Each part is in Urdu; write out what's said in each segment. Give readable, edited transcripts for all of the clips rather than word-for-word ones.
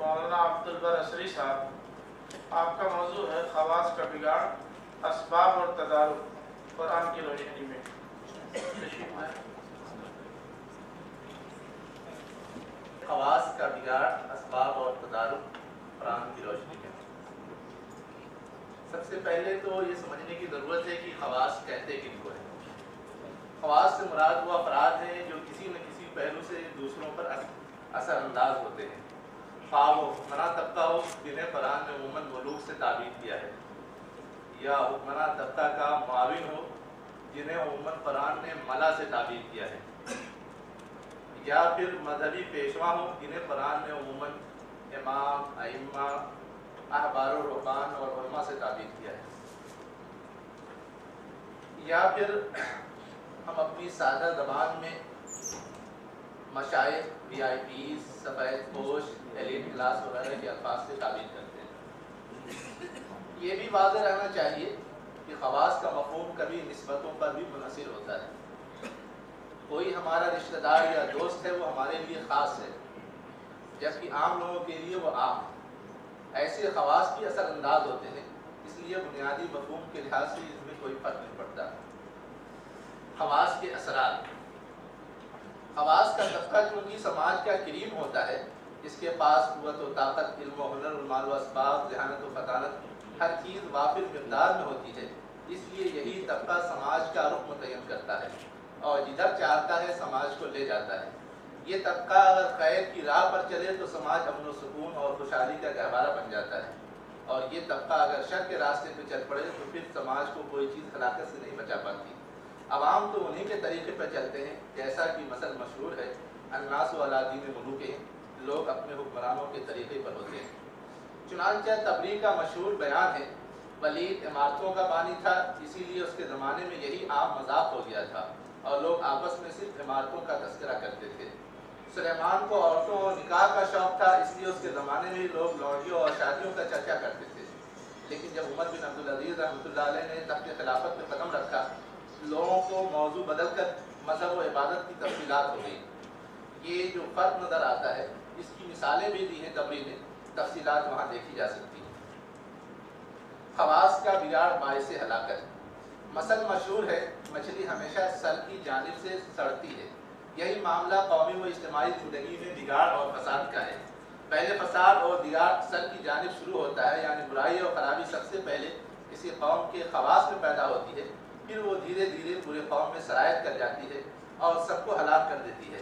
مولانا عبدالبر اسری صاحب، آپ کا موضوع ہے خواص کا بگاڑ، اسباب اور تدارک قرآن کی روشنی میں۔ خواص کا بگاڑ، اسباب اور تدارک قرآن کی روشنی میں۔ سب سے پہلے تو یہ سمجھنے کی ضرورت ہے کہ خواص کہتے کن کو ہیں۔ خواص سے مراد وہ افراد ہیں جو کسی نہ کسی پہلو سے دوسروں پر اثر انداز ہوتے ہیں، خواہ وہ حکمراں طبقہ ہو جنہیں قرآن نے عموماً ملوک سے تعبیر کیا ہے، یا حکمراں طبقہ کا معاون ہو جنہیں عموماً قرآن نے ملا سے تعبیر کیا ہے، یا پھر مذہبی پیشوا ہوں جنہیں قرآن نے عموماً امام، ائمہ، احبار و رہبان اور علماء سے تعبیر کیا ہے، یا پھر ہم اپنی سادہ زبان میں مشائخ، وی آئی پیز، سفید پوش، ایلیٹ کلاس وغیرہ کے الفاظ سے تعبیر کرتے ہیں۔ یہ بھی واضح رہنا چاہیے کہ خواص کا مفہوم کبھی نسبتوں پر بھی منحصر ہوتا ہے۔ کوئی ہمارا رشتہ دار یا دوست ہے وہ ہمارے لیے خاص ہے، جبکہ عام لوگوں کے لیے وہ عام ہے۔ ایسے خواص بھی اثر انداز ہوتے ہیں، اس لیے بنیادی مفہوم کے لحاظ سے اس میں کوئی فرق نہیں پڑتا۔ خواص کے اثرات۔ خواص کا طبقہ چونکہ سماج کا کریم ہوتا ہے، اس کے پاس قوت و طاقت، علم و ہنر، مال و اسباب، ذہانت و فطانت، ہر چیز وافر مقدار میں ہوتی ہے، اس لیے یہی طبقہ سماج کا رخ متعین کرتا ہے اور جدھر چاہتا ہے سماج کو لے جاتا ہے۔ یہ طبقہ اگر خیر کی راہ پر چلے تو سماج امن و سکون اور خوشحالی کا گہوارہ بن جاتا ہے، اور یہ طبقہ اگر شر کے راستے پہ چل پڑے تو پھر سماج کو کوئی چیز ہلاکت سے نہیں بچا پاتی۔ عوام تو انہی کے طریقے پر چلتے ہیں، جیسا کہ مثل مشہور ہے، الناس علی دین ملوکہم، لوگ اپنے حکمرانوں کے طریقے پر ہوتے ہیں۔ چنانچہ تبریغ کا مشہور بیان ہے، ولید عمارتوں کا بانی تھا، اسی لیے اس کے زمانے میں یہی عام مذاق ہو گیا تھا اور لوگ آپس میں صرف عمارتوں کا تذکرہ کرتے تھے۔ سلیمان کو عورتوں اور نکاح کا شوق تھا، اس لیے اس کے زمانے میں لوگ لوڈیوں اور شادیوں کا چرچا کرتے تھے، لیکن جب عمر بن عبدالعزیز رحمۃ اللہ علیہ نے تخت خلافت میں قدم رکھا، لوگوں کو موضوع بدل کر مذہب و عبادت کی تفصیلات ہو گئی۔ یہ جو فرق نظر آتا ہے اس کی مثالیں بھی دی ہیں تبری نے، تفصیلات وہاں دیکھی جا سکتی ہیں۔ خواص کا بگاڑ باعث ہلاکت۔ مثل مشہور ہے، مچھلی ہمیشہ سر کی جانب سے سڑتی ہے۔ یہی معاملہ قومی و اجتماعی زندگی میں بگاڑ اور فساد کا ہے۔ پہلے فساد اور بگاڑ سر کی جانب شروع ہوتا ہے، یعنی برائی اور خرابی سب سے پہلے کسی قوم کے خواص میں پیدا ہوتی ہے، پھر وہ دھیرے دھیرے پورے قوم میں سرایت کر جاتی ہے اور سب کو ہلاک کر دیتی ہے۔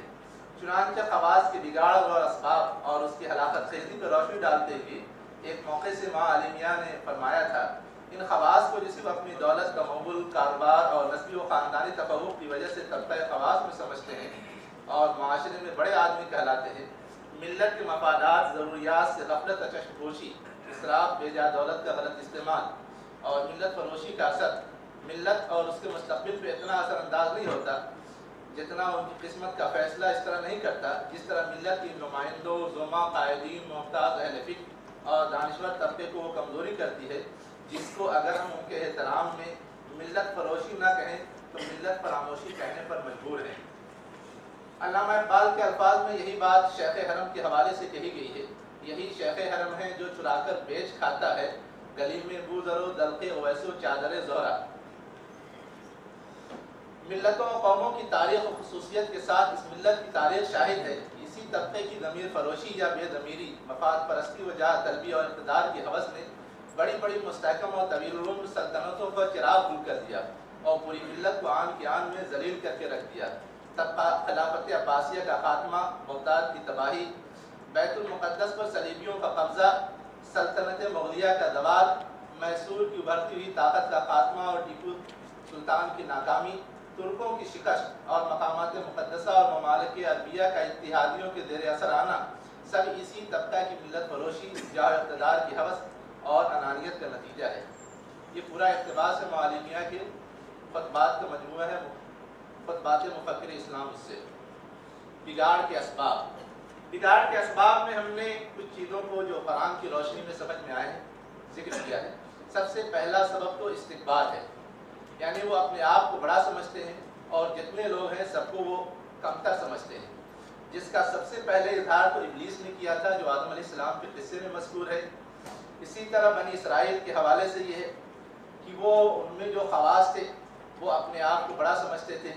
چنانچہ خواص کے بگاڑ اور اسباب اور اس کی ہلاکت خیزی پر روشنی ڈالتے ہوئے ایک موقع سے ماں عالمیہ نے فرمایا تھا، ان خواص کو جسے اپنی دولت، تمول، کاروبار اور نسلی و خاندانی تفوق کی وجہ سے طبقہ خواص میں سمجھتے ہیں اور معاشرے میں بڑے آدمی کہلاتے ہیں، ملت کے مفادات، ضروریات سے غفلت و چشم پوشی، اسراف، بے جا دولت کا غلط استعمال اور ملت فروشی کا اثر ملت اور اس کے مستقبل پہ اتنا اثر انداز نہیں ہوتا، جتنا ان کی قسمت کا فیصلہ اس طرح نہیں کرتا جس طرح ملت کی نمائندوں، زعماء، قائدین، محتاط اہل فکر اور دانشور طبقے کو وہ کمزوری کرتی ہے، جس کو اگر ہم ان کے احترام میں ملت فروشی نہ کہیں تو ملت فراموشی کہنے پر مجبور ہیں۔ علامہ اقبال کے الفاظ میں یہی بات شیخ حرم کے حوالے سے کہی گئی ہے، یہی شیخ حرم ہے جو چرا کر بیچ کھاتا ہے، گلی میں بو ذرو دلق اویس و چادر زہرا۔ ملتوں و قوموں کی تاریخ و خصوصیت کے ساتھ اس ملت کی تاریخ شاہد ہے، اسی طبقے کی ضمیر فروشی یا بے ضمیری، مفاد پرستی و جاہ طلبی اور اقتدار کی ہوس نے بڑی بڑی مستحکم اور طویل العمر سلطنتوں پر چراغ گل کر دیا اور پوری ملت کو آن کی آن میں ذلیل کر کے رکھ دیا۔ طبقہ خلافت عباسیہ کا خاتمہ، بغداد کی تباہی، بیت المقدس پر صلیبیوں کا قبضہ، سلطنت مغلیہ کا زوال، میسور کی ابھرتی ہوئی طاقت کا خاتمہ اور ٹیپو سلطان کی ناکامی، ترکوں کی شکست اور مقامات مقدسہ اور ممالک عربیہ کا اتحادیوں کے زیر اثر آنا، سب اسی طبقہ کی ملت فروشی، جاہ اقتدار کی ہوس اور انانیت کا نتیجہ ہے۔ یہ پورا اقتباس ہے معالمیہ کے خطبات کا مجموعہ ہے، خطبات مفکر اسلام اس سے۔ بگاڑ کے اسباب۔ بگاڑ کے اسباب میں ہم نے کچھ چیزوں کو جو قرآن کی روشنی میں سمجھ میں آئے ہیں ذکر کیا ہے۔ سب سے پہلا سبب تو استکبار ہے، یعنی وہ اپنے آپ کو بڑا سمجھتے ہیں اور جتنے لوگ ہیں سب کو وہ کمتر سمجھتے ہیں۔ جس کا سب سے پہلے اظہار تو ابلیس نے کیا تھا، جو آدم علیہ السلام کے قصے میں مذکور ہے۔ اسی طرح بنی اسرائیل کے حوالے سے یہ ہے کہ وہ ان میں جو خواص تھے وہ اپنے آپ کو بڑا سمجھتے تھے،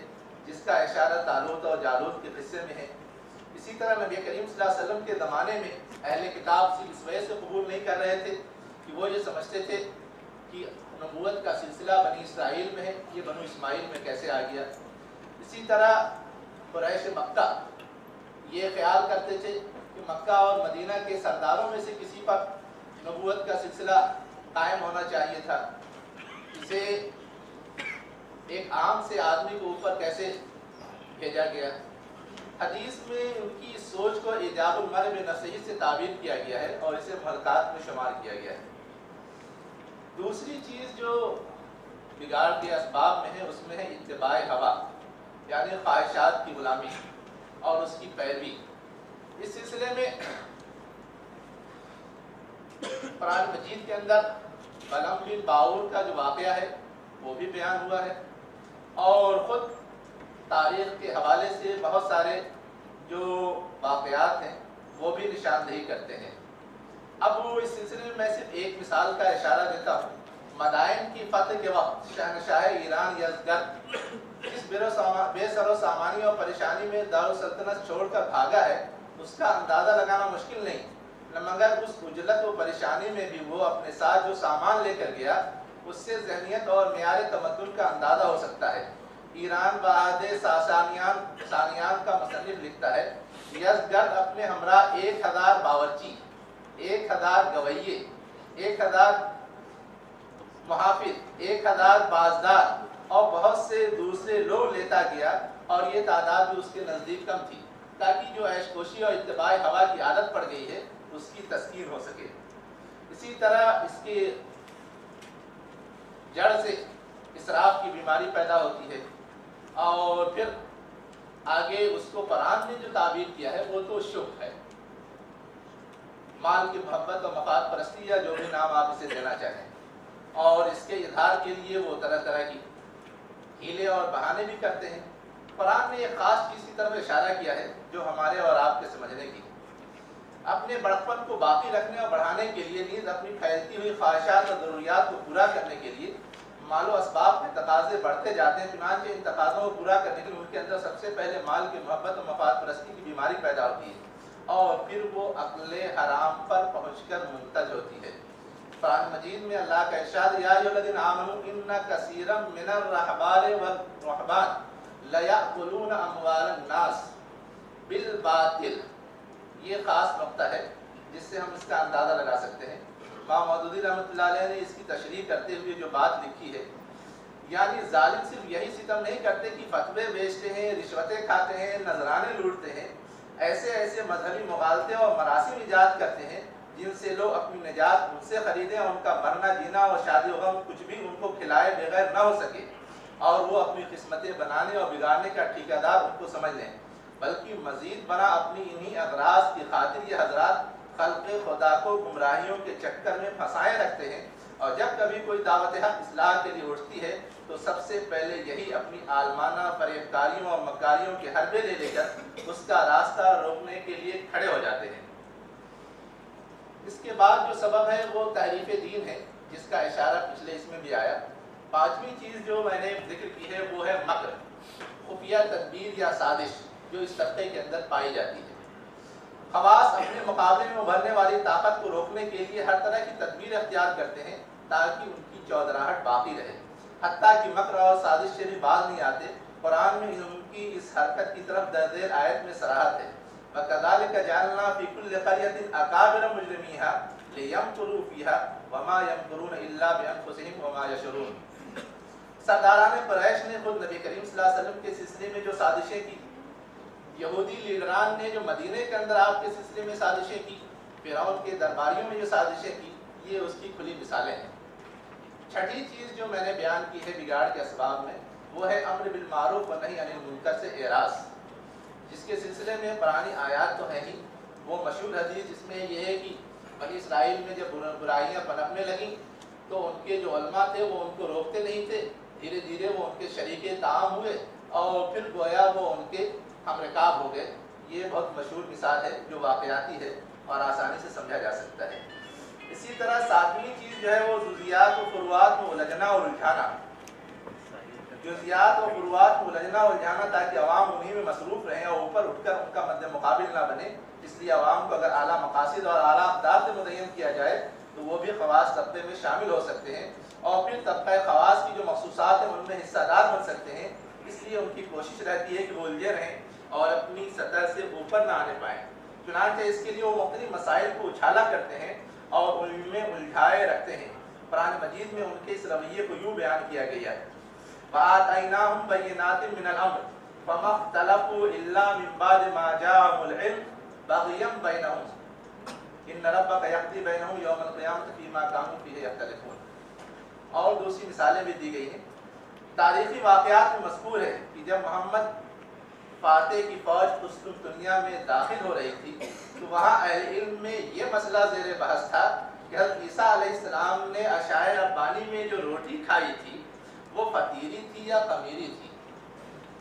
جس کا اشارہ طالوت اور جالوت کے قصے میں ہے۔ اسی طرح نبی کریم صلی اللہ علیہ وسلم کے زمانے میں اہل کتاب سے اس وجہ سے قبول نہیں کر رہے تھے کہ وہ یہ سمجھتے تھے کہ نبوت کا سلسلہ بنی اسرائیل میں ہے، یہ بنو اسماعیل میں کیسے آ گیا۔ اسی طرح قریش مکہ یہ خیال کرتے تھے کہ مکہ اور مدینہ کے سرداروں میں سے کسی پر نبوت کا سلسلہ قائم ہونا چاہیے تھا، اسے ایک عام سے آدمی کو اوپر کیسے بھیجا گیا۔ حدیث میں ان کی اس سوچ کو ایجاب المرء بنفسہ سے تعبیر کیا گیا ہے اور اسے محرکات میں شمار کیا گیا ہے۔ دوسری چیز جو بگاڑ کے اسباب میں ہے اس میں ہے اتباع ہوا، یعنی خواہشات کی غلامی اور اس کی پیروی۔ اس سلسلے میں قرآن مجید کے اندر بلعم بن باور کا جو واقعہ ہے وہ بھی بیان ہوا ہے، اور خود تاریخ کے حوالے سے بہت سارے جو واقعات ہیں وہ بھی نشاندہی کرتے ہیں۔ اب وہ اس سلسلے میں صرف ایک مثال کا اشارہ دیتا ہوں۔ مدائن کی فتح کے وقت شہنشاہ ایران یزدگرد جس بے سر و سامانی اور پریشانی میں دارالسلطنت چھوڑ کر بھاگا ہے، اس کا اندازہ لگانا مشکل نہیں، مگر اس عجلت و پریشانی میں بھی وہ اپنے ساتھ جو سامان لے کر گیا اس سے ذہنیت اور معیار تمدن کا اندازہ ہو سکتا ہے۔ ایران بعد سانیان کا مصنف لکھتا ہے، یزدگرد اپنے ہمراہ 1000 باورچی، 1000 گویے، 1000 محافظ، 1000 بازدار اور بہت سے دوسرے لوگ لیتا گیا، اور یہ تعداد بھی اس کے نزدیک کم تھی، تاکہ جو عیش کوشی اور اتباع ہوا کی عادت پڑ گئی ہے اس کی تسکین ہو سکے۔ اسی طرح اس کے جڑ سے اسراف کی بیماری پیدا ہوتی ہے، اور پھر آگے اس کو قرآن نے جو تعبیر کیا ہے وہ تو شح ہے، مال کی محبت اور مفاد پرستی یا جو بھی نام آپ اسے دینا چاہیں، اور اس کے اظہار کے لیے وہ طرح طرح کی ہیلے اور بہانے بھی کرتے ہیں۔ قرآن نے ایک خاص چیز کی طرف اشارہ کیا ہے جو ہمارے اور آپ کے سمجھنے کی، اپنے بڑپن کو باقی رکھنے اور بڑھانے کے لیے نیز اپنی پھیلتی ہوئی خواہشات اور ضروریات کو پورا کرنے کے لیے مال و اسباب کے تقاضے بڑھتے جاتے ہیں، چنانچہ ان تقاضوں کو پورا کرنے کے لیے ان کے اندر سب سے پہلے مال کی محبت اور مفاد پرستی کی بیماری پیدا ہوتی ہے، اور پھر وہ عقل حرام پر پہنچ کر منتج ہوتی ہے۔ قرآن مجید میں اللہ کا ارشاد، یا ایھا الذین آمنوا ان کثیرا من الرہبان والرہبان لیأکلون اموال الناس بالباطل، یہ خاص نقطہ ہے جس سے ہم اس کا اندازہ لگا سکتے ہیں۔ امام مودودی رحمۃ اللہ علیہ نے اس کی تشریح کرتے ہوئے جو بات لکھی ہے، یعنی ظالم صرف یہی ستم نہیں کرتے کہ فتوے بیچتے ہیں، رشوتیں کھاتے ہیں، نذرانے لوٹتے ہیں، ایسے ایسے مذہبی مغالطے اور مراسم ایجاد کرتے ہیں جن سے لوگ اپنی نجات ان سے خریدیں، اور ان کا مرنا جینا اور شادی و غم کچھ بھی ان کو کھلائے بغیر نہ ہو سکے، اور وہ اپنی قسمتیں بنانے اور بگاڑنے کا ٹھیکیدار ان کو سمجھ لیں، بلکہ مزید بنا اپنی انہی اغراض کی خاطر یہ حضرات خلق خدا کو گمراہیوں کے چکر میں پھنسائے رکھتے ہیں، اور جب کبھی کوئی دعوت حق اصلاح کے لیے اٹھتی ہے تو سب سے پہلے یہی اپنی عالمانہ فریب کاریوں اور مکاریوں کے حربے لے کر اس کا راستہ روکنے کے لیے کھڑے ہو جاتے ہیں۔ اس کے بعد جو سبب ہے وہ تحریف دین ہے، جس کا اشارہ پچھلے اس میں بھی آیا۔ پانچویں چیز جو میں نے ذکر کی ہے وہ ہے مکر، خفیہ تدبیر یا سازش جو اس طبقے کے اندر پائی جاتی ہے۔ خواص اپنے مقابلے میں ابھرنے والی طاقت کو روکنے کے لیے ہر طرح کی تدبیر اختیار کرتے ہیں تاکہ ان کی چودراہٹ باقی رہے، حتیٰ کہ مکر اور سازش سے بھی باز نہیں آتے۔ قرآن میں ان کی اس حرکت کی طرف درج آیت میں صراحت ہے، وَكَذَلِكَ جَعَلْنَا فِي كُلِّ قَرْيَةٍ أَكَابِرَ مُجْرِمِيهَا لِيَمْكُرُوا فِيهَا وَمَا يَمْكُرُونَ إِلَّا بِأَنفُسِهِمْ وَمَا يَشْعُرُونَ۔ سرداران قریش نے خود نبی کریم صلی اللہ علیہ وسلم کے سلسلے میں جو سازشیں کی، یہودی لیڈران نے جو مدینے کے اندر آپ کے سلسلے میں سازشیں کی، فرعون کے درباریوں میں جو سازشیں کی، یہ اس کی کھلی مثالیں ہیں۔ چھٹی چیز جو میں نے بیان کی ہے بگاڑ کے اسباب میں، وہ ہے امر بالمعروف و نہی عن المنکر سے اعراض، جس کے سلسلے میں قرآنی آیات تو ہیں ہی، وہ مشہور حدیث جس میں یہ ہے کہ بنی اسرائیل میں جب برائیاں پنپنے لگیں تو ان کے جو علماء تھے وہ ان کو روکتے نہیں تھے، دھیرے دھیرے وہ ان کے شریک طعام ہوئے، اور پھر گویا وہ ان کے ہم رکاب ہو گئے، یہ بہت مشہور مثال ہے جو واقعاتی ہے اور آسانی سے سمجھا جا سکتا ہے۔ اسی طرح ساتویں چیز جو ہے وہ جزیات و فروعات میں الجھنا اور الجھانا، جزیات و فروعات میں الجھنا اور الجھانا، تاکہ عوام انہی میں مصروف رہیں اور اوپر اٹھ کر ان کا مد مقابل نہ بنے۔ اس لیے عوام کو اگر اعلیٰ مقاصد اور اعلیٰ اقدار سے متعین کیا جائے تو وہ بھی خواص طبقے میں شامل ہو سکتے ہیں، اور پھر طبقہ خواص کی جو مخصوصات ہیں ان میں حصہ دار بن سکتے ہیں۔ اس لیے ان کی کوشش رہتی ہے کہ وہ الجھے رہیں اور اپنی سطح سے اوپر نہ آنے پائیں۔ چنانچہ اس کے لیے وہ مختلف مسائل کو اچھالا کرتے ہیں اور ان میں الجھائے رکھتے ہیں۔ قرآن مجید میں ان کے اس رویے کو یوں بیان کیا گیا ہے: وَآتَيْنَاهُمْ بَيِّنَاتٍ مِّنَ الْأَمْرِ فَمَا اخْتَلَفُوا إِلَّا مِن بَعْدِ مَا جَاءَهُمُ الْعِلْمُ بَغْيًا بَيْنَهُمْ إِنَّ رَبَّكَ يَقْضِي بَيْنَهُمْ يَوْمَ الْقِيَامَةِ فِيمَا كَانُوا فِيهِ يَخْتَلِفُونَ۔ اور دوسری مثالیں بھی دی گئی ہیں۔ تاریخی واقعات میں مذکور ہے کہ جب محمد فاتح کی فوج قسطنطنیہ دنیا میں داخل ہو رہی تھی تو وہاں اہل علم میں یہ مسئلہ زیر بحث تھا کہ حضرت عیسیٰ علیہ السلام نے عشاء ربانی میں جو روٹی کھائی تھی وہ فطیری تھی یا خمیری تھی۔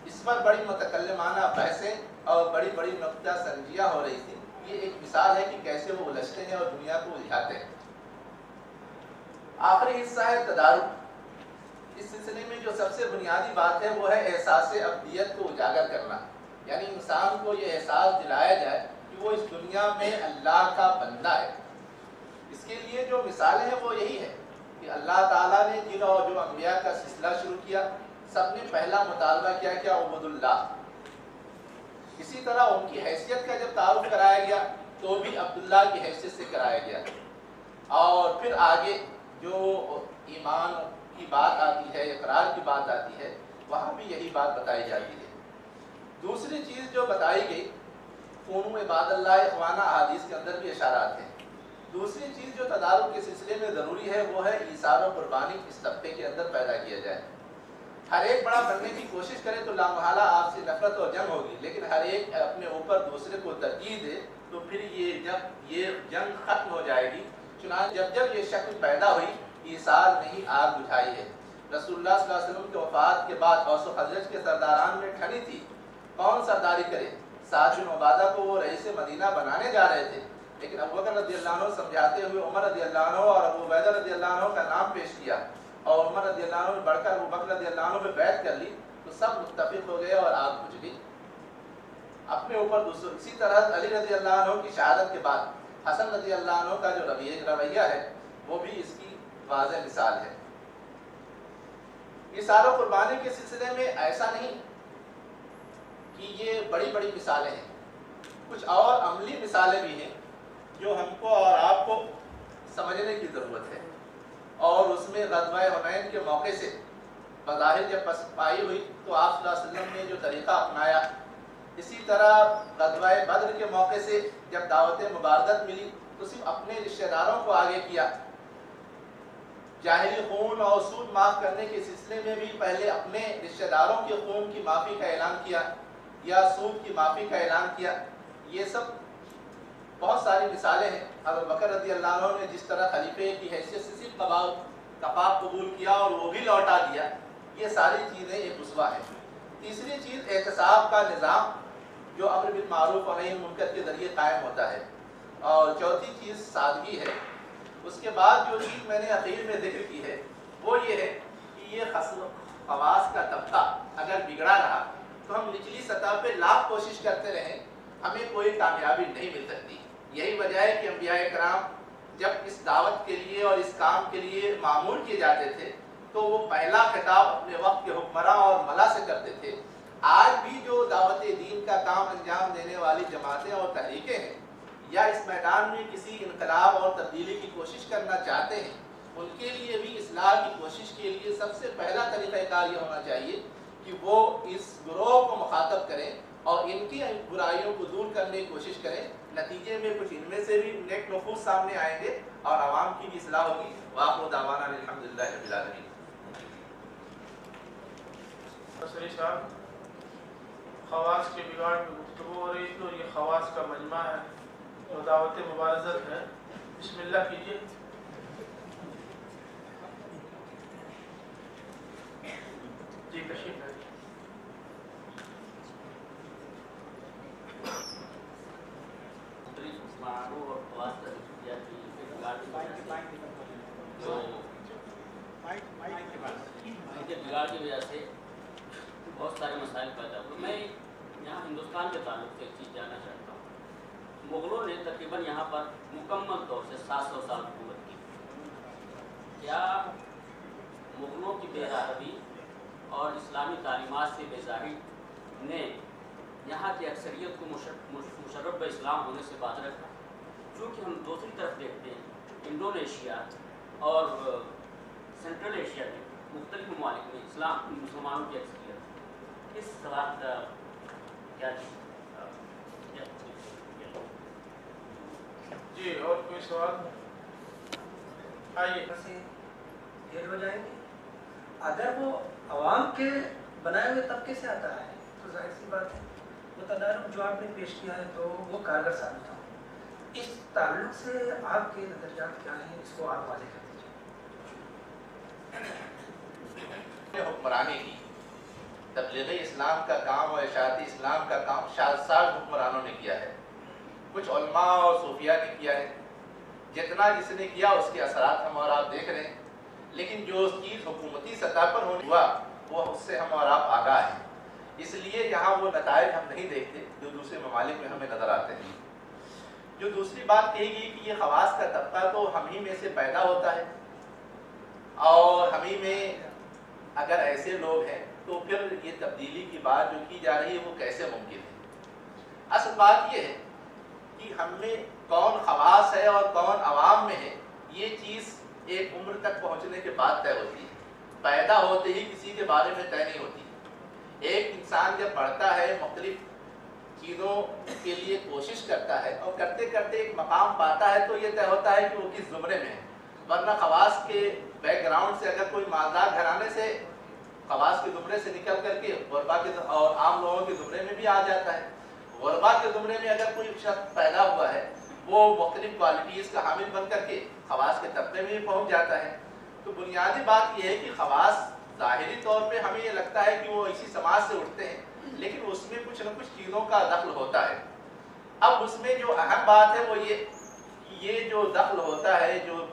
اس پر بڑی متکلمانہ بحثیں اور بڑی بڑی نکتہ سنجیاں ہو رہی تھی۔ یہ ایک مثال ہے کہ کیسے وہ الجھتے ہیں اور دنیا کو الجھاتے ہیں۔ آخری حصہ ہے تدارک۔ اس سلسلے میں جو سب سے بنیادی بات ہے وہ ہے احساس ابدیت کو اجاگر کرنا، یعنی انسان کو یہ احساس دلایا جائے کہ وہ اس دنیا میں اللہ کا بندہ ہے۔ اس کے لیے جو مثالیں ہیں وہ یہی ہے کہ اللہ تعالیٰ نے جن اور جو انبیاء کا سلسلہ شروع کیا، سب نے پہلا مطالبہ کیا کہ عبد اللہ۔ اسی طرح ان کی حیثیت کا جب تعارف کرایا گیا تو بھی عبداللہ کی حیثیت سے کرایا گیا، اور پھر آگے جو ایمان کی بات آتی ہے، اقرار کی بات آتی ہے، وہاں بھی یہی بات بتائی جاتی ہے۔ دوسری چیز جو بتائی گئی، کونوا عباد اللہ اخوانا، احادیث کے اندر بھی اشارات ہیں۔ دوسری چیز جو تدارک کے سلسلے میں ضروری ہے وہ ہے ایثار و قربانی اس طبقے کے اندر پیدا کیا جائے۔ ہر ایک بڑا بننے کی کوشش کرے تو لامحالہ آپ سے نفرت اور جنگ ہوگی، لیکن ہر ایک اپنے اوپر دوسرے کو ترجیح دے تو پھر یہ جنگ ختم ہو جائے گی۔ چنانچہ جب یہ شکل پیدا ہوئی، ایثار نہیں آگ بجھائی ہے۔ رسول اللہ صلی اللہ علیہ وسلم کے وفات کے بعد اوس و خزرج کے سرداران میں ٹھنی تھی، کون سرداری کرے؟ سعد بن عبادہ کو وہ رئیس مدینہ بنانے جا رہے تھے، لیکن ابو بکر رضی اللہ عنہ سمجھاتے ہوئے عمر رضی اللہ عنہ اور ابو عبیدہ رضی اللہ عنہ کا نام پیش کیا، اور عمر رضی اللہ عنہ نے بڑھ کر ابو بکر رضی اللہ عنہ پہ بیعت کر لی، تو سب متفق ہو گئے اور آگ بجھ گئی اپنے اوپر دوسرے۔ اسی طرح علی رضی اللہ عنہ کی شہادت کے بعد حسن رضی اللہ عنہ کا جو رویہ ہے وہ بھی اس کی واضح مثال ہے۔ ایثار و قربانی کے سلسلے میں ایسا نہیں کہ یہ بڑی بڑی مثالیں ہیں، کچھ اور عملی مثالیں بھی ہیں جو ہم کو اور آپ کو سمجھنے کی ضرورت ہے۔ اور اس میں غزوہ حنین کے موقع سے بظاہر جب پائی ہوئی تو آپ صلی اللہ علیہ وسلم نے جو طریقہ اپنایا، اسی طرح غزوہ بدر کے موقع سے جب دعوت مبارزت ملی تو صرف اپنے رشتہ داروں کو آگے کیا۔ جاہلی خون اور سود معاف کرنے کے سلسلے میں بھی پہلے اپنے رشتہ داروں کے خون کی معافی کا اعلان کیا یا سود کی معافی کا اعلان کیا۔ یہ سب بہت ساری مثالیں ہیں۔ ابو بکر رضی اللہ عنہ نے جس طرح خلیفے کی حیثیت سے صرف کباب قبول کیا اور وہ بھی لوٹا دیا، یہ ساری چیزیں ایک اسوہ ہے۔ تیسری چیز احتساب کا نظام جو امر بالمعروف اور نہی عن المنکر کے ذریعے قائم ہوتا ہے، اور چوتھی چیز سادگی ہے۔ اس کے بعد جو چیز میں نے اخیر میں ذکر کی ہے وہ یہ ہے کہ یہ خواص کا طبقہ اگر بگڑا رہا تو ہم نچلی سطح پہ لاکھ کوشش کرتے رہیں، ہمیں کوئی کامیابی نہیں مل سکتی۔ یہی وجہ ہے کہ انبیاء کرام جب اس دعوت کے لیے اور اس کام کے لیے معمول کیے جاتے تھے تو وہ پہلا خطاب اپنے وقت کے حکمراں اور ملا سے کرتے تھے۔ آج بھی جو دعوت دین کا کام انجام دینے والی جماعتیں اور تحریکیں ہیں یا اس میدان میں کسی انقلاب اور تبدیلی کی کوشش کرنا چاہتے ہیں، ان کے لیے بھی اصلاح کی کوشش کے لیے سب سے پہلا طریقہ کار یہ ہونا چاہیے کہ وہ اس گروہ کو مخاطب کریں اور ان کی برائیوں کو دور کرنے کی کوشش کریں۔ نتیجے میں کچھ ان میں سے بھی نیک نفوس سامنے آئیں گے اور عوام کی بھی اصلاح ہوگی۔ وآخر دعوانا الحمدللہ رب العالمین۔ صاحب، خواص کے بگاڑ میں گفتگو ہو رہی تھی اور یہ خواص کا مجمع ہے اور دعوت مبارزت ہے۔ بسم اللہ کیجیے۔ جی تشریف ہے۔ بہت سارے مسائل پیدا ہوئے. میں یہاں ہندوستان کے تعلق سے ایک چیز جاننا چاہتا ہوں. مغلوں نے تقریباً یہاں پر مکمل طور سے 700 سال حکومت کی. کیا مغلوں کی بے راہبی اور اسلامی تعلیمات سے بیزاری نے یہاں کی اکثریت کو مشرف اسلام ہونے سے باز رکھا؟ چونکہ ہم دوسری طرف دیکھتے ہیں انڈونیشیا اور سینٹرل ایشیا کے مختلف ممالک میں مسلمانوں کی اکثریت. اس سوال کا کیا جی اور کوئی سوال؟ آئیے. دیر ہو جائیں گے. اگر وہ عوام کے بنائے ہوئے طبقے سے آتا ہے تو ظاہر سی بات ہے متدارک جو آپ نے پیش کیا ہے تو وہ کارگر ثابت ہو. اس تعلق سے آپ کے نظریات کیا ہیں، اس کو آپ واضح کر دیجیے. حکمرانی کی تبلیغی اسلام کا کام اور اشاعتی اسلام کا کام شاذ حکمرانوں نے کیا ہے. کچھ علماء اور صوفیاء نے کیا ہے. جتنا جس نے کیا اس کے اثرات ہم اور آپ دیکھ رہے ہیں، لیکن جو چیز حکومتی سطح پر ہونے ہوا وہ اس سے ہم اور آپ آگاہ ہیں. اس لیے یہاں وہ نتائج ہم نہیں دیکھتے جو دوسرے ممالک میں ہمیں نظر آتے ہیں. جو دوسری بات کہی گئی کہ یہ خواص کا طبقہ تو ہم ہی میں سے پیدا ہوتا ہے اور ہم ہی میں اگر ایسے لوگ ہیں تو پھر یہ تبدیلی کی بات جو کی جا رہی ہے وہ کیسے ممکن ہے؟ اصل بات یہ ہے کہ ہم میں کون خواص ہے اور کون عوام میں ہے، یہ چیز ایک عمر تک پہنچنے کے بعد طے ہوتی ہے. پیدا ہوتے ہی کسی کے بارے میں طے نہیں ہوتی. ایک انسان جب بڑھتا ہے مختلف چیزوں کے لیے کوشش کرتا ہے اور کرتے کرتے ایک مقام پاتا ہے تو یہ طے ہوتا ہے کہ وہ کس زمرے میں ہے. ورنہ خواص کے بیک گراؤنڈ سے اگر کوئی مالدار گھرانے سے خواص کے زمرے سے نکل کر کے غربا کے اور عام لوگوں کے زمرے میں بھی آ جاتا ہے. غربا کے زمرے میں اگر کوئی شخص پیدا ہوا ہے وہ مختلف کوالٹیز کا حامل بن کر کے خواص کے طبقے میں بھی پہنچ جاتا ہے. تو بنیادی بات یہ ہے کہ خواص ظاہری طور پہ ہمیں یہ لگتا ہے کہ وہ اسی سماج سے اٹھتے ہیں، لیکن اس میں کچھ نہ کچھ چیزوں کا دخل ہوتا ہے. اب اس میں جو اہم بات ہے وہ یہ جو دخل ہوتا ہے، جو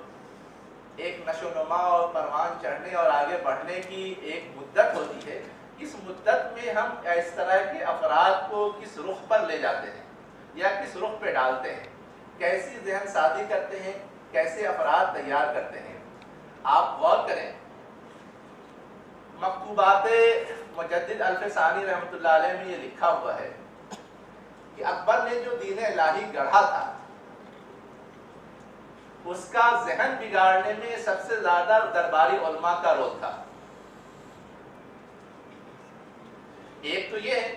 ایک نشو و نما اور پروان چڑھنے اور آگے بڑھنے کی ایک مدت ہوتی ہے، اس مدت میں ہم اس طرح کے افراد کو کس رخ پر لے جاتے ہیں یا کس رخ پہ ڈالتے ہیں، کیسی ذہن سازی کرتے ہیں، کیسے افراد تیار کرتے ہیں. آپ غور کریں، مکتوبات مجدد الف ثانی رحمۃ اللہ علیہ میں یہ لکھا ہوا ہے کہ اکبر نے جو دین الہی گڑھا تھا اس کا ذہن بگاڑنے میں سب سے زیادہ درباری علماء کا رول تھا. ایک تو یہ ہے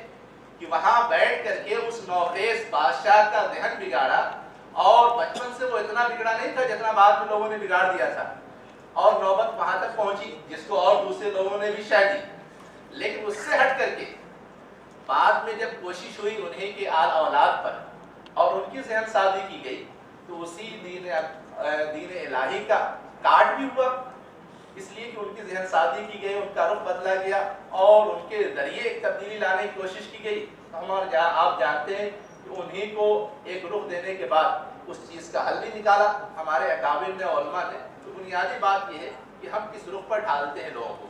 کہ وہاں بیٹھ کر کے اس نوخیز بادشاہ کا ذہن بگاڑا، اور بچپن سے وہ اتنا بگڑا نہیں تھا جتنا بعد میں لوگوں نے بگاڑ دیا تھا، اور نوبت وہاں تک پہنچی جس کو اور دوسرے لوگوں نے بھی شہ دی. لیکن اس سے ہٹ کر کے بعد میں جب کوشش ہوئی انہیں کے آل اولاد پر اور ان کی ذہن سازی کی گئی تو اسی دین الہی کا کاٹ بھی ہوا، اس لیے کہ ان کی ذہن سازی کی گئی، ان کا رخ بدلا گیا اور ان کے ذریعے ایک تبدیلی لانے کی کوشش کی گئی. ہم اور آپ جانتے ہیں کہ انہیں کو ایک رخ دینے کے بعد اس چیز کا حل بھی نکالا ہمارے اکابر نے، علماء نے. تو بنیادی بات یہ ہے کہ ہم کس رخ پر ڈھالتے ہیں لوگوں کو.